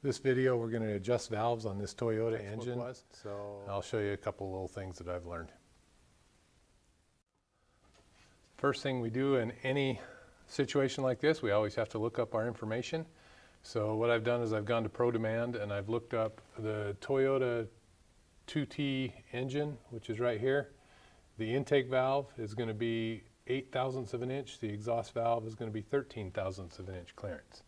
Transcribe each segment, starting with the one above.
This video, we're going to adjust valves on this Toyota engine. So I'll show you a couple little things that I've learned. First thing we do in any situation like this, we always have to look up our information. So what I've done is I've gone to ProDemand and I've looked up the Toyota 2T engine, which is right here. The intake valve is going to be 8 thousandths of an inch. The exhaust valve is going to be 13 thousandths of an inch clearance.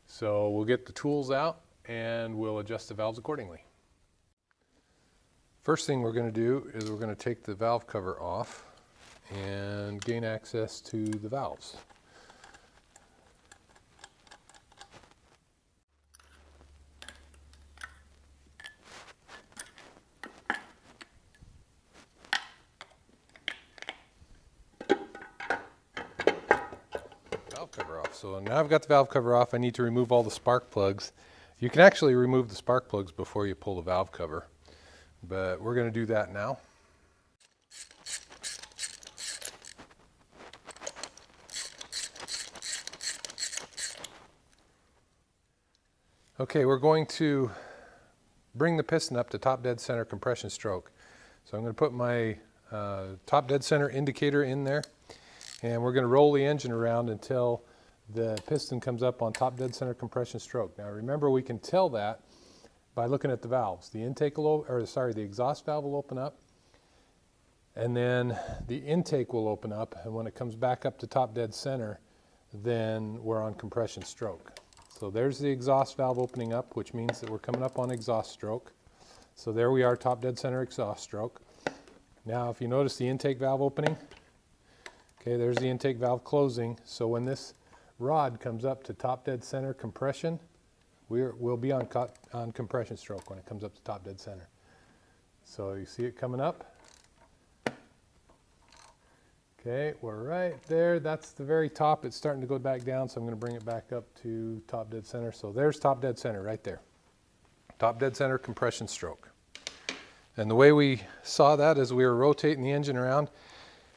So we'll get the tools out and we'll adjust the valves accordingly. First thing we're going to do is we're going to take the valve cover off and gain access to the valves. Valve cover off. So now I've got the valve cover off. I need to remove all the spark plugs. You can actually remove the spark plugs before you pull the valve cover, but we're going to do that now. Okay, we're going to bring the piston up to top dead center compression stroke. So I'm going to put my top dead center indicator in there, and we're going to roll the engine around until the piston comes up on top dead center compression stroke. Now remember, we can tell that by looking at the valves. The intake will, the exhaust valve will open up, and then the intake will open up, and when it comes back up to top dead center, then we're on compression stroke. So there's the exhaust valve opening up, which means that we're coming up on exhaust stroke. So there we are, top dead center exhaust stroke. Now if you notice the intake valve opening, okay, there's the intake valve closing. So when this rod comes up to top dead center compression, we'll be on compression stroke when it comes up to top dead center. So you see it coming up. Okay, we're right there. That's the very top. It's starting to go back down, so I'm going to bring it back up to top dead center. So there's top dead center right there. Top dead center compression stroke. And the way we saw that as we were rotating the engine around,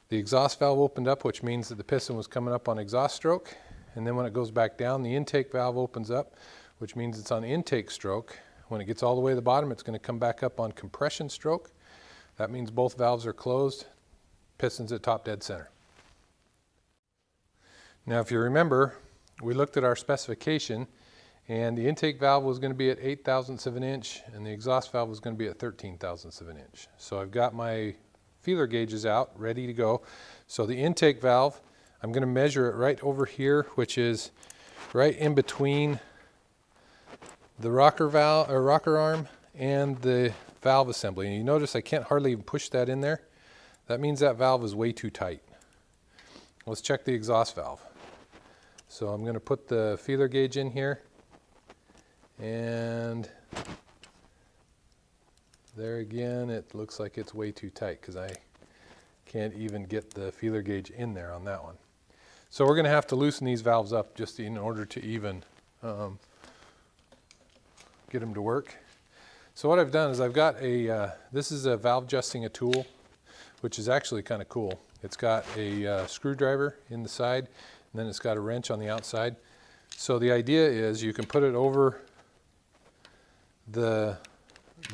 the exhaust valve opened up, which means that the piston was coming up on exhaust stroke. And then when it goes back down, the intake valve opens up, which means it's on intake stroke. When it gets all the way to the bottom, it's going to come back up on compression stroke. That means both valves are closed. Pistons at top dead center. Now if you remember, we looked at our specification and the intake valve was going to be at 8 thousandths of an inch and the exhaust valve was going to be at 13 thousandths of an inch. So I've got my feeler gauges out ready to go. So the intake valve, I'm going to measure it right over here, which is right in between the rocker valve or rocker arm and the valve assembly. And you notice I can't hardly even push that in there. That means that valve is way too tight. Let's check the exhaust valve. So I'm going to put the feeler gauge in here, and there again it looks like it's way too tight because I can't even get the feeler gauge in there on that one. So we're going to have to loosen these valves up just in order to even get them to work. So what I've done is I've got this is a valve adjusting tool, which is actually kind of cool. It's got a screwdriver in the side, and then it's got a wrench on the outside. So the idea is you can put it over the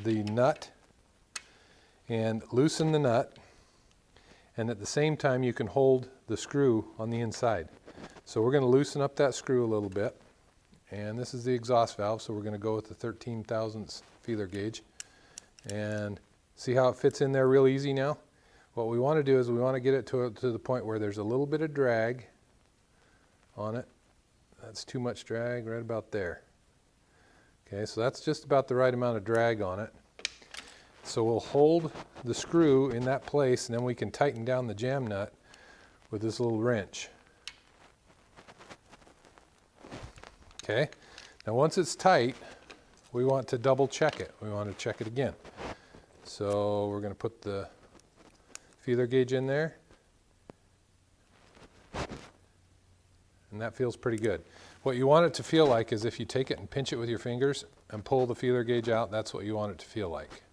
nut and loosen the nut, and at the same time you can hold the screw on the inside. So we're going to loosen up that screw a little bit, and this is the exhaust valve, so we're going to go with the 13 thousandths feeler gauge and see how it fits in there real easy now. What we want to do is we want to get it to the point where there's a little bit of drag on it. That's too much drag right about there. Okay, so that's just about the right amount of drag on it. So we'll hold the screw in that place, and then we can tighten down the jam nut with this little wrench. Okay, now once it's tight, we want to double check it. We want to check it again. So we're going to put the feeler gauge in there, and that feels pretty good. What you want it to feel like is if you take it and pinch it with your fingers and pull the feeler gauge out, that's what you want it to feel like.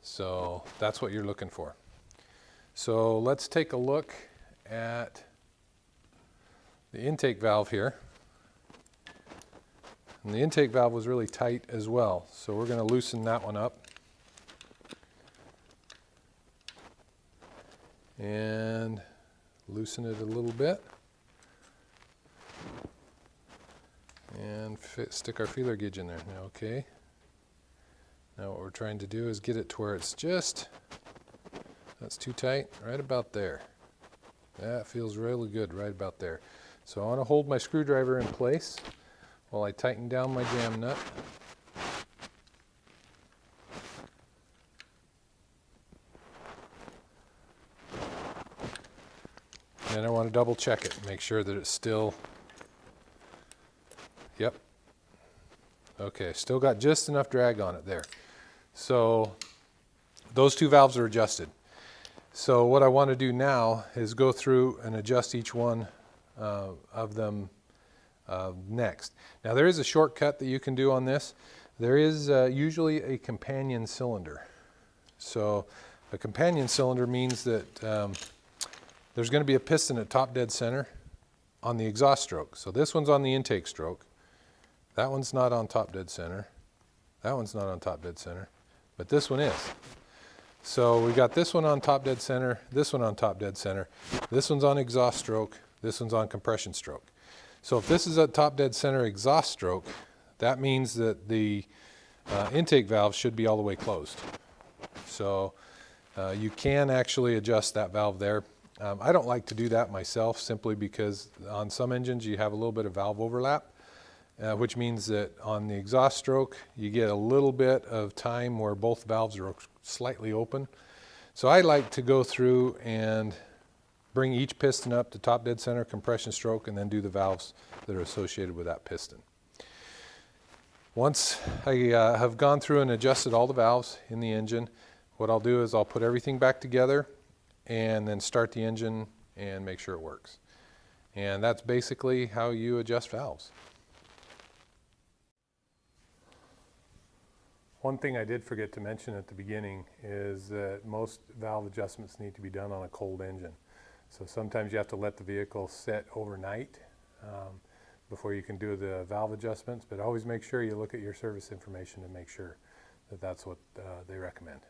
So that's what you're looking for. So let's take a look at the intake valve here. And the intake valve was really tight as well, so we're going to loosen that one up. And loosen it a little bit. And stick our feeler gauge in there. Okay. Now what we're trying to do is get it to where it's just, that's too tight, right about there. That feels really good right about there. So I want to hold my screwdriver in place while I tighten down my jam nut. And I want to double check it, make sure that it's still, yep. Okay, still got just enough drag on it there. So those two valves are adjusted. So what I want to do now is go through and adjust each one of them next. Now there is a shortcut that you can do on this. There is usually a companion cylinder. So a companion cylinder means that there's going to be a piston at top dead center on the exhaust stroke. So this one's on the intake stroke. That one's not on top dead center. That one's not on top dead center. But this one is. So we got this one on top dead center, this one on top dead center, this one's on exhaust stroke, this one's on compression stroke. So if this is a top dead center exhaust stroke, that means that the intake valve should be all the way closed. So you can actually adjust that valve there. I don't like to do that myself simply because on some engines you have a little bit of valve overlap, which means that on the exhaust stroke you get a little bit of time where both valves are slightly open. So I like to go through and bring each piston up to top dead center compression stroke and then do the valves that are associated with that piston. Once I have gone through and adjusted all the valves in the engine, what I'll do is I'll put everything back together and then start the engine and make sure it works. And that's basically how you adjust valves. One thing I did forget to mention at the beginning is that most valve adjustments need to be done on a cold engine. So sometimes you have to let the vehicle sit overnight before you can do the valve adjustments, but always make sure you look at your service information to make sure that that's what they recommend.